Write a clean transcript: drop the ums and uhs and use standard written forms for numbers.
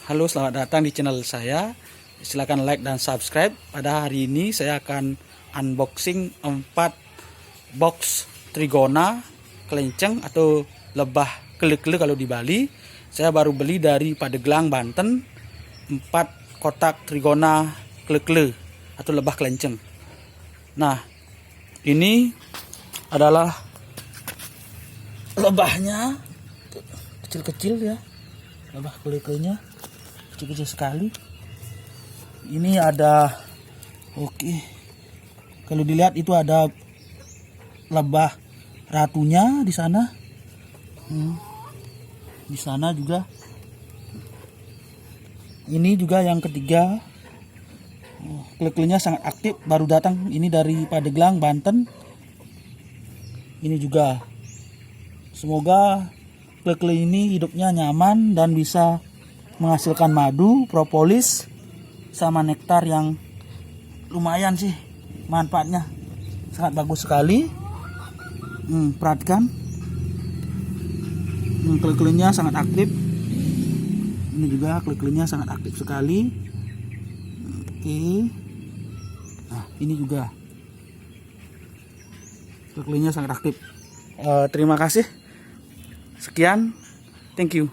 Halo, selamat datang di channel saya. Silakan like dan subscribe. Pada hari ini saya akan unboxing 4 box trigona kelenceng atau lebah kele-kele kalau di Bali. Saya baru beli dari Pandeglang, Banten, 4 kotak trigona kele-kele atau lebah kelenceng. Nah, ini adalah lebahnya, kecil-kecil ya, lebah kele-kelenya kecil-kecil sekali. Ini ada, kalau dilihat itu ada lebah ratunya di sana. Di sana juga. Ini juga yang ketiga. Kele-kelenya sangat aktif, baru datang ini dari Pandeglang, Banten. Ini juga. Semoga kele-kele ini hidupnya nyaman dan bisa menghasilkan madu, propolis, sama nektar yang lumayan sih manfaatnya. Sangat bagus sekali. Perhatikan. Kele-kelenya sangat aktif. Ini juga kele-kelenya sangat aktif sekali. Nah, ini juga kele-kelenya sangat aktif. Terima kasih. Sekian. Thank you.